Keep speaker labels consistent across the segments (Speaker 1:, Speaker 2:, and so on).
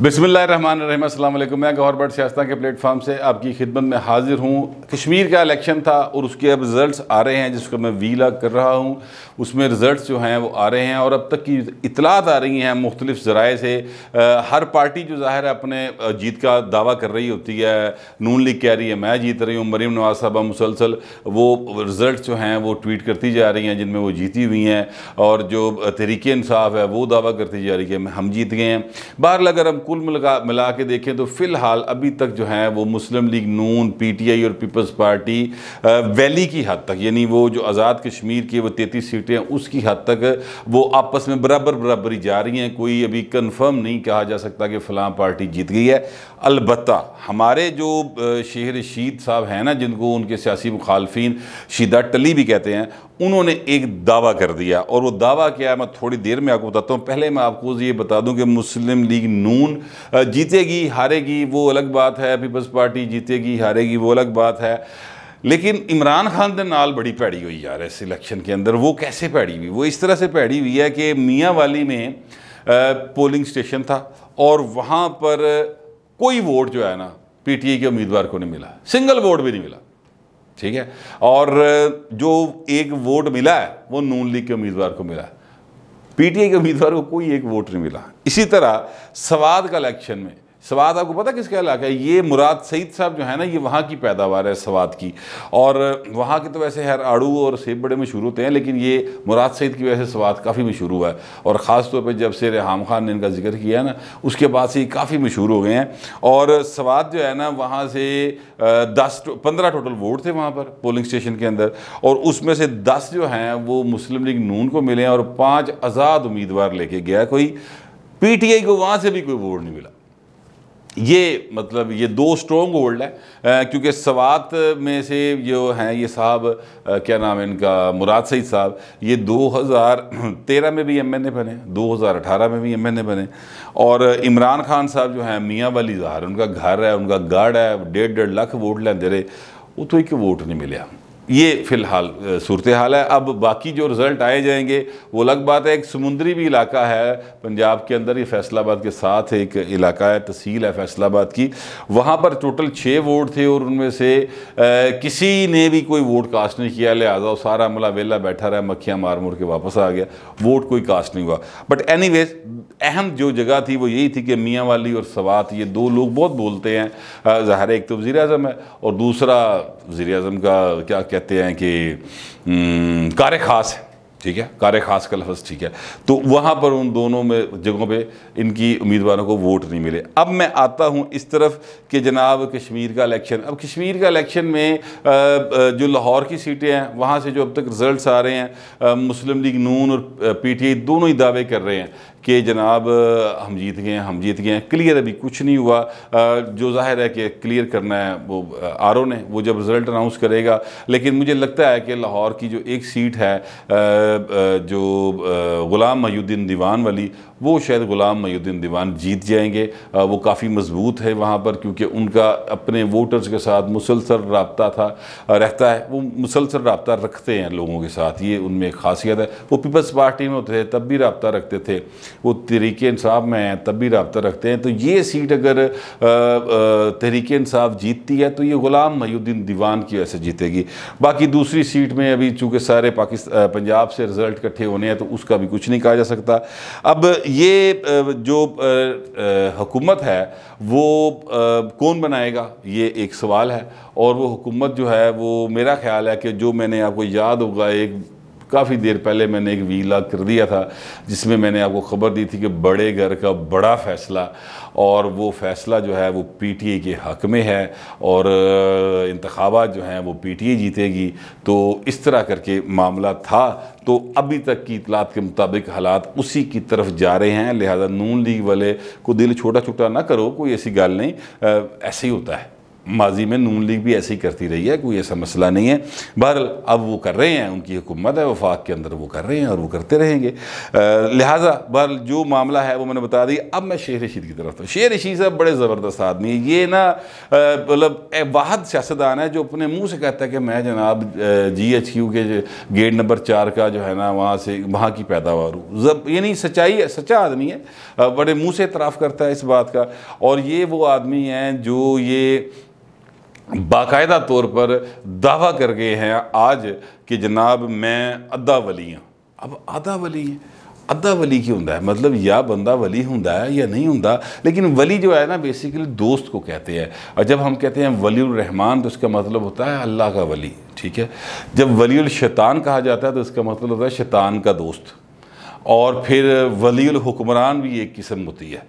Speaker 1: बिस्मिल्लाहिर्रहमानिर्रहीम, अस्सलाम वालेकुम। मैं गौहर बट सियासत के प्लेटफॉर्म से आपकी खिदमत में हाजिर हूँ। कश्मीर का इलेक्शन था और उसके अब रिज़ल्ट्स आ रहे हैं, जिसको मैं वीलॉग कर रहा हूँ। उसमें रिज़ल्ट्स जो हैं वो आ रहे हैं और अब तक की इतलात आ रही हैं मुख्तलिफ़ ज़राए से। हर पार्टी जो ज़ाहिर है अपने जीत का दावा कर रही होती है। नून लीग कह रही है मैं जीत रही हूँ, मरीम नवाज़ साहबा मुसलसल वो रिज़ल्ट जो हैं वो ट्वीट करती जा रही हैं जिनमें वो जीती हुई हैं, और जो तहरीक इंसाफ है वो दावा करती जा रही है कि हम जीत गए हैं। बहरहाल अगर हम कुल मिला के देखें तो फ़िलहाल अभी तक जो है वो मुस्लिम लीग नून, PTI और पीपल्स पार्टी वैली की हद तक, यानी वो जो आज़ाद कश्मीर की वो 33 सीटें हैं उसकी हद तक वो आपस में बराबरी जा रही हैं। कोई अभी कंफर्म नहीं कहा जा सकता कि फ़लाँ पार्टी जीत गई है। अलबत्ता हमारे जो शेख रशीद साहब हैं ना, जिनको उनके सियासी मुखालफिन शीदा टली भी कहते हैं, उन्होंने एक दावा कर दिया। और वो दावा क्या है मैं थोड़ी देर में आपको बताता हूँ। पहले मैं आपको ये बता दूं कि मुस्लिम लीग नून जीतेगी हारेगी वो अलग बात है, पीपल्स पार्टी जीतेगी हारेगी वो अलग बात है, लेकिन इमरान खान के नाल बड़ी भैड़ी हुई यार इस इलेक्शन के अंदर। वो कैसे भैड़ी हुई? वो इस तरह से भैड़ी हुई है कि मियाँ वाली में पोलिंग स्टेशन था और वहाँ पर कोई वोट जो है ना PTI के उम्मीदवार को नहीं मिला, सिंगल वोट भी नहीं मिला, ठीक है। और जो एक वोट मिला है वो नून लीग के उम्मीदवार को मिला है, PTI के उम्मीदवार को कोई एक वोट नहीं मिला। इसी तरह सवाद का इलेक्शन में, सवाद आपको पता किसका इलाका है? ये मुराद सईद साहब जो है ना, ये वहाँ की पैदावार है सवाद की। और वहाँ के तो वैसे हर आड़ू और सेब बड़े मशहूर होते हैं, लेकिन ये मुराद सईद की वजह से सवाद काफ़ी मशहूर हुआ है। और ख़ास तौर पे जब से रेहाम खान ने इनका जिक्र किया ना, उसके बाद से काफ़ी मशहूर हो गए हैं। और सवाद जो है ना, वहाँ से 15 टोटल वोट थे वहाँ पर पोलिंग स्टेशन के अंदर, और उसमें से 10 जो हैं वो मुस्लिम लीग नून को मिले हैं और 5 आज़ाद उम्मीदवार लेके गया कोई। PTI को वहाँ से भी कोई वोट नहीं मिला। ये मतलब ये 2 स्ट्रॉन्ग होल्ड है, क्योंकि सवात में से जो हैं ये साहब क्या नाम है इनका, मुराद सईद साहब, ये 2013 में भी MNA बने, 2018 में भी MNA बने। और इमरान खान साहब जो हैं मियाँ वाली ज़ाहिर उनका घर है, उनका गढ़ है, 1.5 लाख वोट लेंदे रहे, वो तो एक वोट नहीं मिले। ये फ़िलहाल सूरत हाल है। अब बाकी जो रिज़ल्ट आए जाएंगे वो अलग बात है। एक समुंदरी भी इलाका है पंजाब के अंदर, ये फैसलाबाद के साथ एक इलाका है, तहसील है फैसलाबाद की। वहाँ पर टोटल 6 वोट थे और उनमें से किसी ने भी कोई वोट कास्ट नहीं किया, लिहाजा वो सारा अमला वेला बैठा रहा, मक्खियाँ मार मुर के वापस आ गया, वोट कोई कास्ट नहीं हुआ। बट एनीवेज अहम जो जगह थी वो यही थी कि मियाँ वाली और सवात, ये 2 लोग बहुत बोलते हैं। ज़ाहिर एक तो वज़ीर आज़म है और दूसरा वज़ीर आज़म का क्या कहते हैं कि कार ख़ास है, ठीक है, कार ख़ास का लफ्ज़, ठीक है। तो वहाँ पर उन दोनों में जगहों पे इनकी उम्मीदवारों को वोट नहीं मिले। अब मैं आता हूँ इस तरफ कि जनाब कश्मीर का इलेक्शन। अब कश्मीर का इलेक्शन में जो लाहौर की सीटें हैं वहाँ से जो अब तक रिज़ल्ट्स आ रहे हैं, मुस्लिम लीग नून और PTI दोनों ही दावे कर रहे हैं कि जनाब हम जीत गए हैं, हम जीत गए हैं। क्लियर अभी कुछ नहीं हुआ। जो ज़ाहिर है कि क्लियर करना है वो RO ने, वो जब रिज़ल्ट अनाउंस करेगा। लेकिन मुझे लगता है कि लाहौर की जो एक सीट है जो ग़ुलाम मोहिउद्दीन दीवान वाली, वो शायद ग़ुलाम मोहिउद्दीन दीवान जीत जाएंगे। वो काफ़ी मजबूत है वहाँ पर, क्योंकि उनका अपने वोटर्स के साथ मुसलसल रब्ता रहता है, वो मुसलसल रब्ता रखते हैं लोगों के साथ, ये उनमें एक खासियत है। वो पीपल्स पार्टी में होते थे तब भी रब्ता रखते थे, वो तहरीक इंसाफ में हैं तब भी रब्ता रखते हैं। तो ये सीट अगर तहरीक इंसाफ जीतती है तो ये ग़ुलाम मोहिउद्दीन दीवान की वजह से जीतेगी। बाकी दूसरी सीट में अभी चूँकि सारे पंजाब से रिज़ल्ट इकट्ठे होने हैं तो उसका भी कुछ नहीं कहा जा सकता। अब ये जो हुकूमत है वो कौन बनाएगा, ये एक सवाल है। और वो हुकूमत जो है वो मेरा ख्याल है कि जो मैंने आपको याद होगा एक काफ़ी देर पहले मैंने एक वीलॉग कर दिया था जिसमें मैंने आपको ख़बर दी थी कि बड़े घर का बड़ा फ़ैसला, और वो फ़ैसला जो है वो PTI के हक़ में है और इंतखाबात जो हैं वो PTI जीतेगी। तो इस तरह करके मामला था। तो अभी तक की इतलात के मुताबिक हालात उसी की तरफ जा रहे हैं। लिहाजा नून लीग वाले को दिल छोटा छोटा ना करो, कोई ऐसी गल नहीं, ऐसे ही होता है। माजी में नून लीग भी ऐसे ही करती रही है, कोई ऐसा मसला नहीं है। बहरहाल अब वो कर रहे हैं, उनकी हुकूमत है वफाक के अंदर, वो कर रहे हैं और वो करते रहेंगे। लिहाजा बहरहाल जो मामला है वो मैंने बता दिया। अब मैं शेर रशीद की तरफ था। शेर रशीद साहब बड़े ज़बरदस्त आदमी है। ये ना मतलब वाहद सियासतदान है जो अपने मुँह से कहता है कि मैं जनाब GHQ के गेट नंबर 4 का जो है ना वहाँ की पैदावार हूँ। ये नहीं, सच्चाई है, सच्चा आदमी है, बड़े मुँह से इतराफ़ करता है इस बात का। और ये वो आदमी हैं जो ये बाकायदा तौर पर दावा कर गए हैं आज कि जनाब मैं अद्दा वली हाँ। अब आधा वली है, अद्दा वली क्यों होता है? मतलब या बंदा वली होता है या नहीं होता। लेकिन वली जो है ना बेसिकली दोस्त को कहते हैं। और जब हम कहते हैं वलीउर रहमान तो इसका मतलब होता है अल्लाह का वली, ठीक है। जब वलीउल शैतान कहा जाता है तो इसका मतलब होता है शैतान का दोस्त। और फिर वलीउल हुक्मरान भी एक किस्म होती है।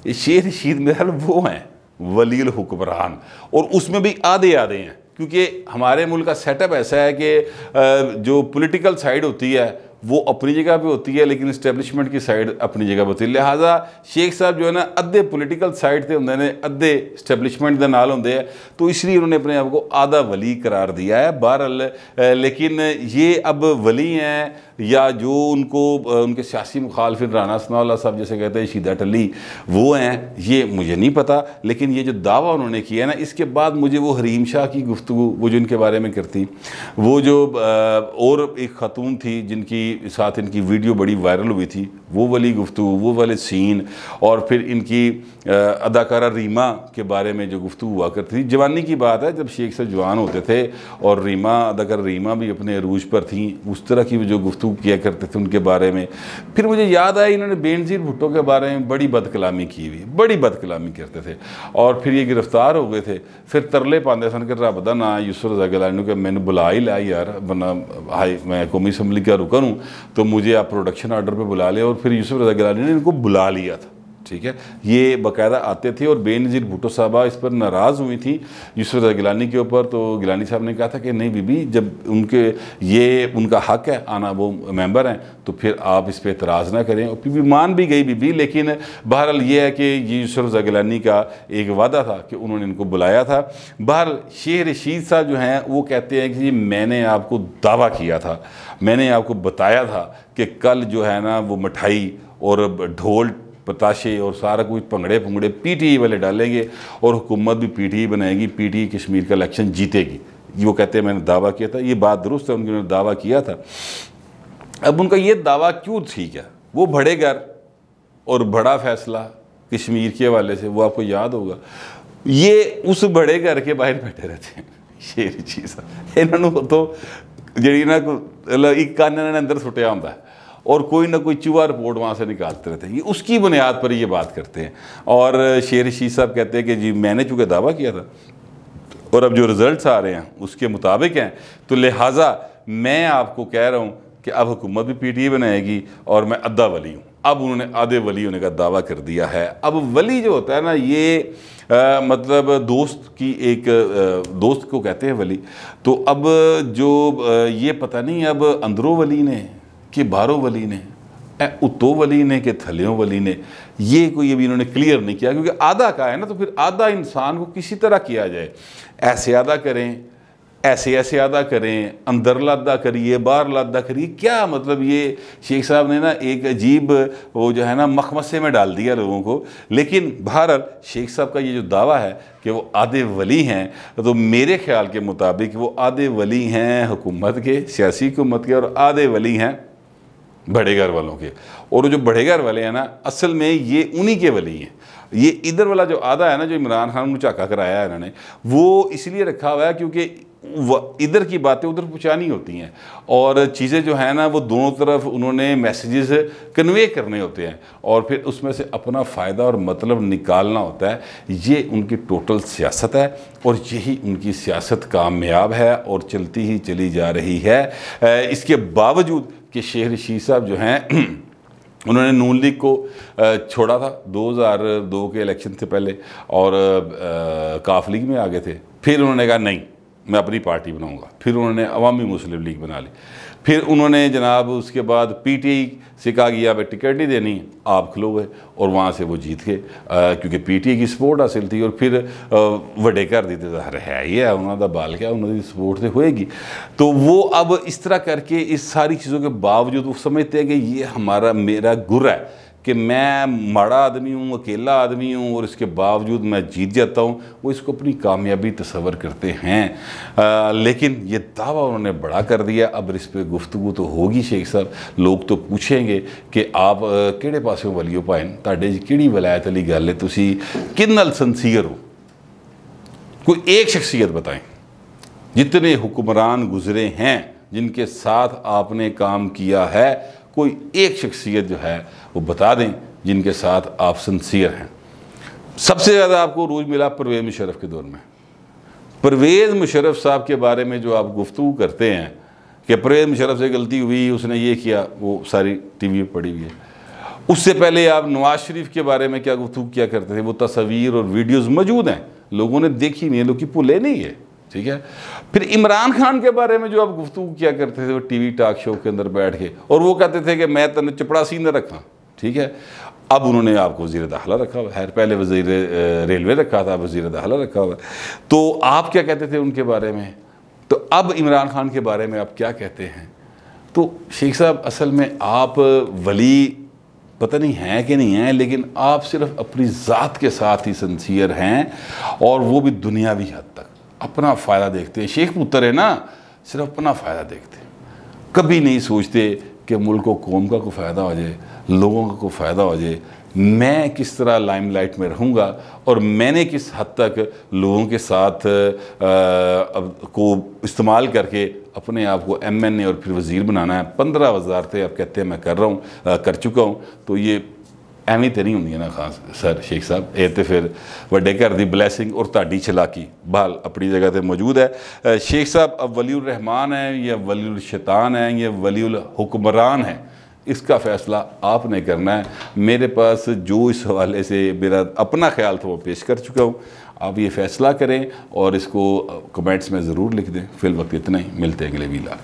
Speaker 1: ये शेर रशीद मेरा वो हैं वलील हुक्मरान, और उसमें भी आधे आधे हैं, क्योंकि हमारे मुल्क का सेटअप ऐसा है कि जो पॉलिटिकल साइड होती है वो अपनी जगह पे होती है, लेकिन इस्टेब्लिशमेंट की साइड अपनी जगह पे होती है। लिहाजा शेख साहब जो है ना अद्धे पॉलिटिकल साइड से होंगे ने, अद्धे इस्टेब्लिशमेंट के नाल होंगे हैं, तो इसलिए उन्होंने अपने आप को आधा वली करार दिया है। बहरहाल लेकिन ये अब वली हैं या जो उनको उनके सियासी मुखालफिन राना सनाउल्लाह साहब जैसे कहते हैं शीदा टली वो हैं, ये मुझे नहीं पता। लेकिन ये जो दावा उन्होंने किया है ना, इसके बाद मुझे वो हरीम शाह की गुफ्तगू वो जो इनके बारे में करती, वो जो और एक ख़तून थी जिनकी साथ इनकी वीडियो बड़ी वायरल हुई थी, वो वाली गुफ्तगू, वो वाले सीन, और फिर इनकी अदाकारा रीमा के बारे में जो गुफ्तगू हुआ करती थी। जवानी की बात है जब शेख साहब जवान होते थे और रीमा अदाकारा रीमा भी अपने अरूज पर थी, उस तरह की जो गुफ्तगू किया करते थे उनके बारे में। फिर मुझे याद आया इन्होंने बेनज़ीर भुट्टो के बारे में बड़ी बदकलामी की हुई, बड़ी बदकलामी करते थे, और फिर ये गिरफ्तार हो गए थे। फिर तरले पाते सन कि रब दा ना यूसुफ रज़ा गिलानी कि मैंने बुला ही लिया यार, वरना हाई मैं कौमी असम्बली का रुकन हूँ तो मुझे आप प्रोडक्शन ऑर्डर पे बुला लिया। और फिर यूसुफ रज़ा गिलानी ने इनको बुला लिया था, ठीक है। ये बाकायदा आते थे और बेनज़ीर भुट्टो साहबा इस पर नाराज़ हुई थी यूसुफ रज़ा गिलानी के ऊपर। तो गिलानी साहब ने कहा था कि नहीं बीबी, जब उनके ये उनका हक़ है आना, वो मेंबर हैं, तो फिर आप इस पर एतराज़ ना करें। और बीबी मान भी गई बीबी। लेकिन बहरहाल ये है कि यूसुफ रज़ा गिलानी का एक वादा था कि उन्होंने इनको बुलाया था। बहरहाल शेर रशीद साहब जो हैं वो कहते हैं कि मैंने आपको दावा किया था, मैंने आपको बताया था कि कल जो है ना वो मिठाई और ढोल पताशे और सारा कुछ भंगड़े भुंगड़े PTI वाले डालेंगे और हुकूमत भी PTI बनाएगी, PTI कश्मीर का इलेक्शन जीतेगी। वो कहते हैं मैंने दावा किया था। ये बात दुरुस्त है, उन्होंने दावा किया था। अब उनका ये दावा क्यों ठीक है? वो बड़े घर और बड़ा फैसला कश्मीर के हवाले से, वो आपको याद होगा, ये उस बड़े घर के बाहर बैठे रहते हैं शेर चीज़। इन्होंने तो जी ना एक कान इन्होंने अंदर सुटिया होता है और कोई ना कोई चूहा रिपोर्ट वहाँ से निकालते रहते हैं। ये उसकी बुनियाद पर ये बात करते हैं। और शेर रशीद साहब कहते हैं कि जी मैंने चूँकि दावा किया था और अब जो रिज़ल्ट्स आ रहे हैं उसके मुताबिक हैं, तो लिहाजा मैं आपको कह रहा हूँ कि अब हुकूमत भी PTI बनाएगी और मैं अद्दा वली हूँ। अब उन्होंने आधे वली होने का दावा कर दिया है। अब वली जो होता है ना, ये मतलब दोस्त की एक दोस्त को कहते हैं वली। तो अब जो ये पता नहीं अब अंदरों वली ने कि बाहरों वली ने, उतो वली ने कि थलियों वली ने, ये कोई अभी इन्होंने क्लियर नहीं किया। क्योंकि आधा का है ना, तो फिर आधा इंसान को किसी तरह किया जाए, ऐसे आधा करें, ऐसे ऐसे अदा करें, अंदर लादा करिए, बाहर लादा करिए, क्या मतलब ये शेख साहब ने ना एक अजीब वो जो है ना मखमसे में डाल दिया लोगों को। लेकिन बहरहाल शेख साहब का ये जो दावा है कि वो आधे वली हैं, तो मेरे ख्याल के मुताबिक वो आधे वली हैं हुकूमत के, सियासी हुकूमत के, और आधे वली हैं बड़े घर वालों के। और जो बड़े घर वाले हैं ना, असल में ये उन्हीं के वली हैं। ये इधर वाला जो आधा है ना, जो इमरान खान को झाका कराया है इन्होंने, वो इसलिए रखा हुआ है क्योंकि इधर की बातें उधर पहुँचानी होती हैं और चीज़ें जो है ना वो दोनों तरफ उन्होंने मैसेजेस कन्वे करने होते हैं और फिर उसमें से अपना फ़ायदा और मतलब निकालना होता है। ये उनकी टोटल सियासत है और यही उनकी सियासत कामयाब है और चलती ही चली जा रही है। इसके बावजूद कि शेर रशीद साहब जो हैं उन्होंने नून लीग को छोड़ा था 2002 के इलेक्शन से पहले और काफ लीग में आ गए थे। फिर उन्होंने कहा नहीं, मैं अपनी पार्टी बनाऊंगा। फिर उन्होंने अवामी मुस्लिम लीग बना ली। फिर उन्होंने जनाब उसके बाद पीटीआई से कहा कि यहाँ पे टिकट नहीं देनी, आप खलो गए और वहाँ से वो जीत गए क्योंकि पीटीआई की सपोर्ट हासिल थी। और फिर वड्डे घर दी तो है ही है उन्होंने बाल क्या उन्होंने सपोर्ट से होएगी। तो वो अब इस तरह करके इस सारी चीज़ों के बावजूद वो समझते हैं कि ये हमारा मेरा गुर है कि मैं माड़ा आदमी हूँ, अकेला आदमी हूँ और इसके बावजूद मैं जीत जाता हूँ। वो इसको अपनी कामयाबी तस्वर करते हैं। लेकिन ये दावा उन्होंने बड़ा कर दिया। अब इस पर गुफ्तगू तो होगी शेख साहब, लोग तो पूछेंगे कि आप किहड़े पासों वलियो भाई तुहाडे किहड़ी वलायत वाली गल है, तुसी किहदे नाल सिंसीयर हो? कोई एक शख्सियत बताएं जितने हुक्मरान गुजरे हैं जिनके साथ आपने काम किया है, कोई एक शख्सियत जो है वो बता दें जिनके साथ आप सिंसियर हैं। सबसे ज़्यादा आपको रूज मिला परवेज़ मुशर्रफ के दौर में। परवेज़ मुशर्रफ साहब के बारे में जो आप गुफ्तगू करते हैं कि परवेज़ मुशर्रफ से गलती हुई, उसने ये किया, वो सारी टीवी पर पड़ी हुई है। उससे पहले आप नवाज शरीफ के बारे में क्या गुफ्तगू किया करते थे, वो तस्वीर और वीडियोज़ मौजूद हैं, लोगों ने देखी नहीं है, लोग की भूले नहीं है, ठीक है। फिर इमरान खान के बारे में जो आप गुफ्तगू किया करते थे वो टीवी टॉक शो के अंदर बैठ के, और वो कहते थे कि मैं तने चपड़ासी न रखा, ठीक है। अब उन्होंने आपको वज़ीर दाखिला रखा हुआ है, पहले वज़ीर रेलवे रखा था, वज़ीर दाखिला रखा हुआ है। तो आप क्या कहते थे उनके बारे में? तो अब इमरान खान के बारे में आप क्या कहते हैं? तो शेख साहब असल में आप वली पता नहीं हैं कि नहीं हैं, लेकिन आप सिर्फ अपनी ज़ात के साथ ही सिंसियर हैं और वो भी दुनियावी हद तक अपना फ़ायदा देखते हैं। शेख पुत्र है ना, सिर्फ अपना फ़ायदा देखते हैं, कभी नहीं सोचते कि मुल्क को कौम का कोई फ़ायदा हो जाए, लोगों का कोई फ़ायदा हो जाए, मैं किस तरह लाइमलाइट में रहूँगा और मैंने किस हद तक लोगों के साथ को इस्तेमाल करके अपने आप को MNA और फिर वज़ीर बनाना है। 15 वज़ारतें आप कहते हैं मैं कर रहा हूँ, कर चुका हूँ, तो ये ਐਵੇਂ तो नहीं होंगी ना खास सर शेख साहब, ये तो फिर वड्डे घर की ब्लैसिंग और ताड़ी चलाकी बहाल अपनी जगह पर मौजूद है। शेख साहब अब वलीउर रहमान है या वलीउल शैतान है या वलीउल हुक्मरान है, इसका फ़ैसला आपने करना है। मेरे पास जो इस हवाले से मेरा अपना ख्याल था वो पेश कर चुका हूँ, आप ये फ़ैसला करें और इसको कमेंट्स में ज़रूर लिख दें। फिल वक्त इतना ही, मिलते हैं अगले वीला।